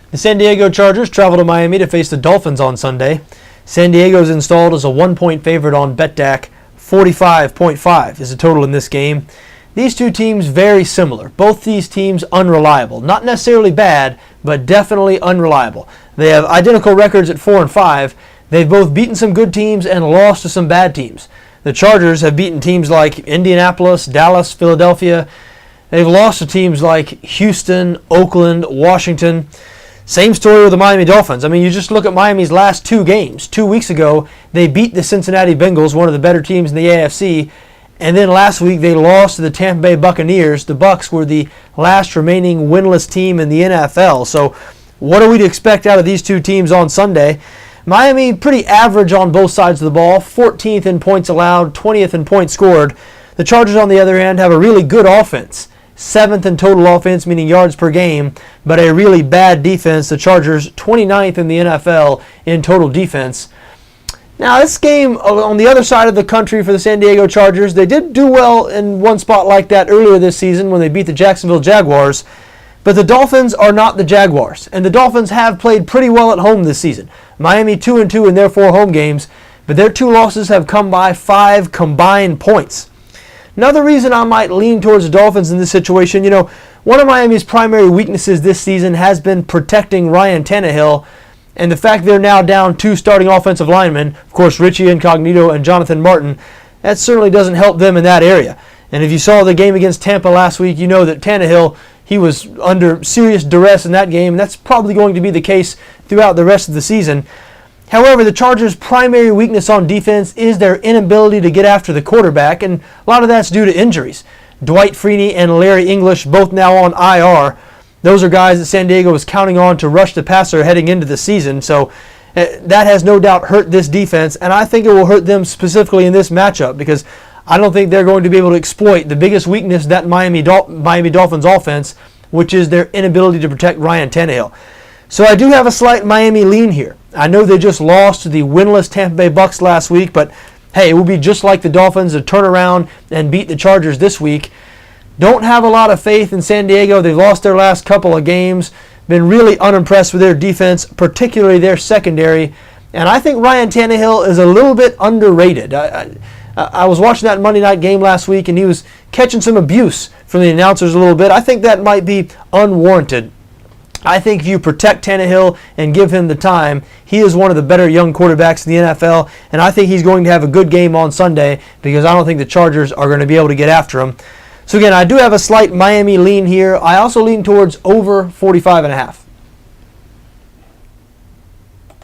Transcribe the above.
The San Diego Chargers travel to Miami to face the Dolphins on Sunday. San Diego is installed as a 1-point favorite on BETDAQ. 45.5 is the total in this game. These two teams very similar. Both these teams unreliable. Not necessarily bad, but definitely unreliable. They have identical records at 4-5. They've both beaten some good teams and lost to some bad teams. The Chargers have beaten teams like Indianapolis, Dallas, Philadelphia. They've lost to teams like Houston, Oakland, Washington. Same story with the Miami Dolphins. I mean, you just look at Miami's last two games. 2 weeks ago, they beat the Cincinnati Bengals, one of the better teams in the AFC. And then last week, they lost to the Tampa Bay Buccaneers. The Bucs were the last remaining winless team in the NFL. So what are we to expect out of these two teams on Sunday? Miami, pretty average on both sides of the ball. 14th in points allowed, 20th in points scored. The Chargers, on the other hand, have a really good offense. 7th in total offense, meaning yards per game, but a really bad defense. The Chargers, 29th in the NFL in total defense. Now, this game on the other side of the country for the San Diego Chargers, they did do well in one spot like that earlier this season when they beat the Jacksonville Jaguars. But the Dolphins are not the Jaguars, and the Dolphins have played pretty well at home this season. Miami 2-2 in their 4 home games, but their 2 losses have come by 5 combined points. Another reason I might lean towards the Dolphins in this situation, one of Miami's primary weaknesses this season has been protecting Ryan Tannehill, and the fact they're now down 2 starting offensive linemen, of course Richie Incognito and Jonathan Martin, that certainly doesn't help them in that area. And if you saw the game against Tampa last week, you know that Tannehill, he was under serious duress in that game, and that's probably going to be the case throughout the rest of the season. However, the Chargers' primary weakness on defense is their inability to get after the quarterback, and a lot of that's due to injuries. Dwight Freeney and Larry English both now on IR. Those are guys that San Diego was counting on to rush the passer heading into the season, so that has no doubt hurt this defense, and I think it will hurt them specifically in this matchup because I don't think they're going to be able to exploit the biggest weakness that Miami Dolphins offense, which is their inability to protect Ryan Tannehill. So I do have a slight Miami lean here. I know they just lost to the winless Tampa Bay Bucs last week, but hey, it will be just like the Dolphins to turn around and beat the Chargers this week. Don't have a lot of faith in San Diego. They've lost their last couple of games. Been really unimpressed with their defense, particularly their secondary. And I think Ryan Tannehill is a little bit underrated. I was watching that Monday night game last week, and he was catching some abuse from the announcers a little bit. I think that might be unwarranted. I think if you protect Tannehill and give him the time, he is one of the better young quarterbacks in the NFL, and I think he's going to have a good game on Sunday because I don't think the Chargers are going to be able to get after him. So again, I do have a slight Miami lean here. I also lean towards over 45.5.